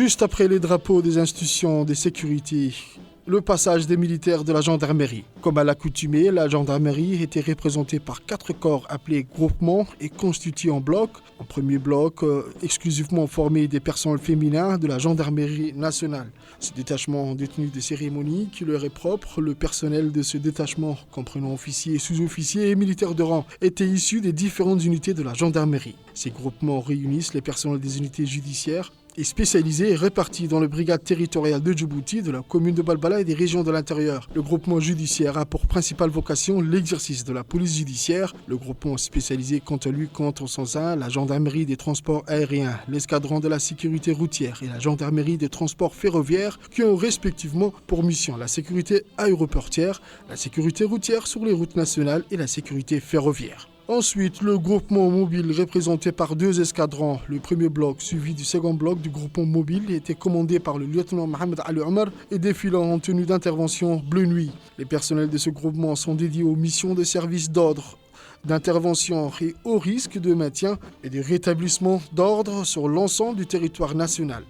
Juste après les drapeaux des institutions de sécurité, le passage des militaires de la gendarmerie. Comme à l'accoutumée, la gendarmerie était représentée par 4 corps appelés groupements et constitués en blocs. En premier bloc, exclusivement formé des personnels féminins de la gendarmerie nationale. Ce détachement détenu des cérémonies qui leur est propre, le personnel de ce détachement, comprenant officiers, sous-officiers et militaires de rang, était issu des différentes unités de la gendarmerie. Ces groupements réunissent les personnels des unités judiciaires et spécialisé et réparti dans les brigades territoriales de Djibouti, de la commune de Balbala et des régions de l'intérieur. Le groupement judiciaire a pour principale vocation l'exercice de la police judiciaire. Le groupement spécialisé quant à lui compte au sens 1 la gendarmerie des transports aériens, l'escadron de la sécurité routière et la gendarmerie des transports ferroviaires qui ont respectivement pour mission la sécurité aéroportière, la sécurité routière sur les routes nationales et la sécurité ferroviaire. Ensuite, le groupement mobile représenté par 2 escadrons. Le premier bloc, suivi du second bloc du groupement mobile, était commandé par le lieutenant Mohamed Ali Omar et défilant en tenue d'intervention bleu nuit. Les personnels de ce groupement sont dédiés aux missions de service d'ordre, d'intervention et au risque de maintien et de rétablissement d'ordre sur l'ensemble du territoire national.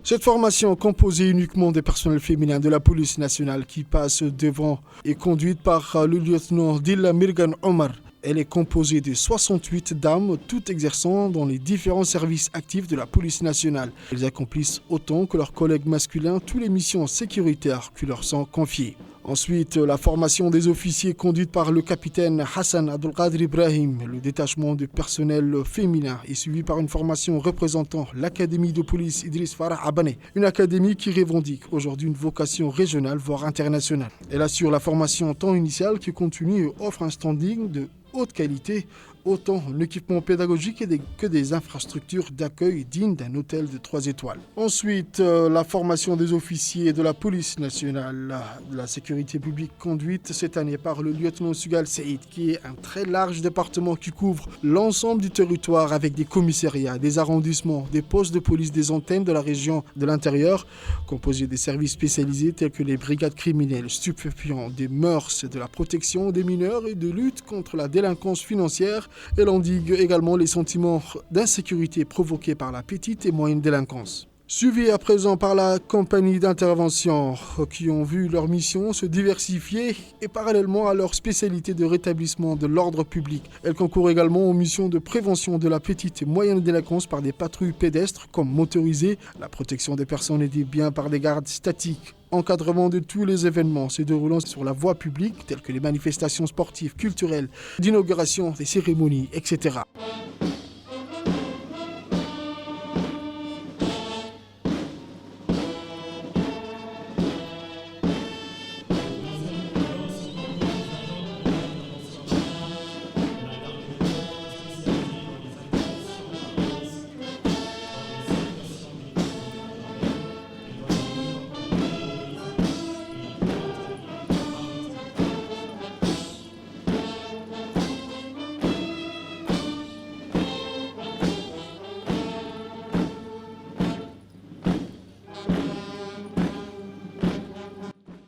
Cette formation, composée uniquement des personnels féminins de la police nationale qui passent devant, est conduite par le lieutenant Dilla Mirgan Omar. Elle est composée de 68 dames, toutes exerçant dans les différents services actifs de la police nationale. Elles accomplissent autant que leurs collègues masculins toutes les missions sécuritaires qui leur sont confiées. Ensuite, la formation des officiers conduite par le capitaine Hassan Abdelkader Ibrahim. Le détachement du personnel féminin est suivi par une formation représentant l'Académie de police Idriss Farah Abane, une académie qui revendique aujourd'hui une vocation régionale voire internationale. Elle assure la formation tant initiale que continue et offre un standing de haute qualité, autant en équipement pédagogique que des infrastructures d'accueil dignes d'un hôtel de 3 étoiles. Ensuite, la formation des officiers de la police nationale de la sécurité publique conduite cette année par le lieutenant Sugal Saïd, qui est un très large département qui couvre l'ensemble du territoire avec des commissariats, des arrondissements, des postes de police, des antennes de la région de l'intérieur, composés des services spécialisés tels que les brigades criminelles, stupéfiants, des mœurs, de la protection des mineurs et de lutte contre la délinquance financière. Elle endigue également les sentiments d'insécurité provoqués par la petite et moyenne délinquance. Suivis à présent par la compagnie d'intervention qui ont vu leur mission se diversifier et parallèlement à leur spécialité de rétablissement de l'ordre public. Elles concourent également aux missions de prévention de la petite et moyenne délinquance par des patrouilles pédestres comme motorisées, la protection des personnes et des biens par des gardes statiques, encadrement de tous les événements se déroulant sur la voie publique tels que les manifestations sportives, culturelles, d'inauguration, des cérémonies, etc.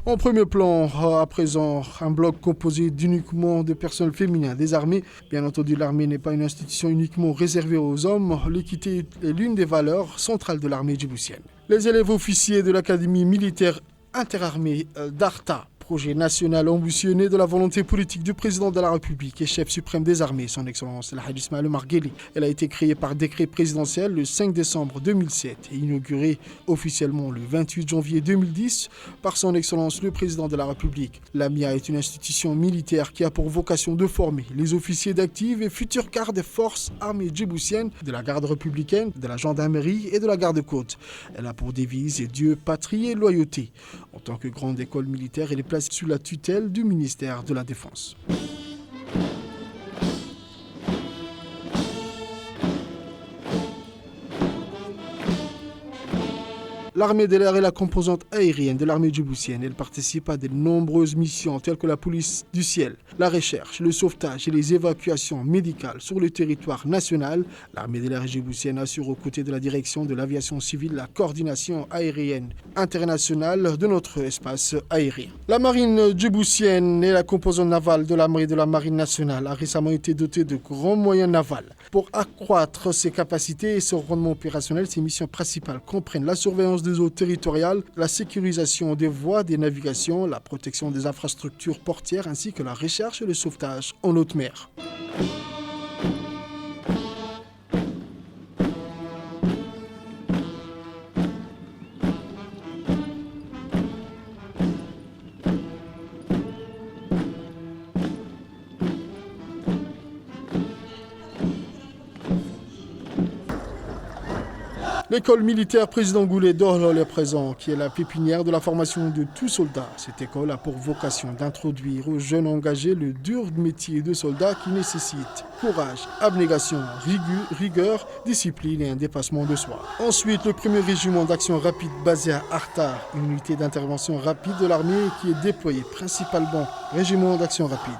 En premier plan, à présent, un bloc composé uniquement de personnel féminin des armées. Bien entendu, l'armée n'est pas une institution uniquement réservée aux hommes. L'équité est l'une des valeurs centrales de l'armée djiboutienne. Les élèves officiers de l'Académie militaire interarmée d'Arta, projet national ambitionné de la volonté politique du président de la République et chef suprême des armées, son Excellence Al-Hajj Ismaël Omar Guelleh. Elle a été créée par décret présidentiel le 5 décembre 2007 et inaugurée officiellement le 28 janvier 2010 par son Excellence le président de la République. L'AMIA est une institution militaire qui a pour vocation de former les officiers d'active et futurs cadres des forces armées djiboutiennes, de la garde républicaine, de la gendarmerie et de la garde-côte. Elle a pour devise Dieu, patrie et loyauté. En tant que grande école militaire, elle est placée sous la tutelle du ministère de la Défense. L'armée de l'air est la composante aérienne de l'armée djiboutienne. Elle participe à de nombreuses missions telles que la police du ciel, la recherche, le sauvetage et les évacuations médicales sur le territoire national. L'armée de l'air djiboutienne assure aux côtés de la direction de l'aviation civile la coordination aérienne internationale de notre espace aérien. La marine djiboutienne est la composante navale de l'armée de la marine nationale, a récemment été dotée de grands moyens navals. Pour accroître ses capacités et son rendement opérationnel, ses missions principales comprennent la surveillance des eaux territoriales, la sécurisation des voies des navigations, la protection des infrastructures portières ainsi que la recherche et le sauvetage en haute mer. L'école militaire Président Goulet d'Orlol est présent, qui est la pépinière de la formation de tout soldat. Cette école a pour vocation d'introduire aux jeunes engagés le dur métier de soldat qui nécessite courage, abnégation, rigueur, discipline et un dépassement de soi. Ensuite, le 1er régiment d'action rapide basé à Arta, une unité d'intervention rapide de l'armée qui est déployée principalement régiment d'action rapide.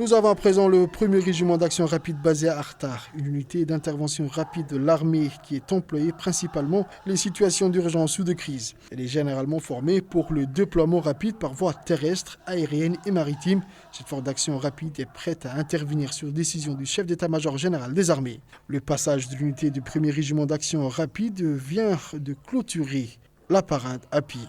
Nous avons à présent le 1er régiment d'action rapide basé à Arta, une unité d'intervention rapide de l'armée qui est employée principalement les situations d'urgence ou de crise. Elle est généralement formée pour le déploiement rapide par voie terrestre, aérienne et maritime. Cette force d'action rapide est prête à intervenir sur décision du chef d'état-major général des armées. Le passage de l'unité du 1er régiment d'action rapide vient de clôturer la parade à pied.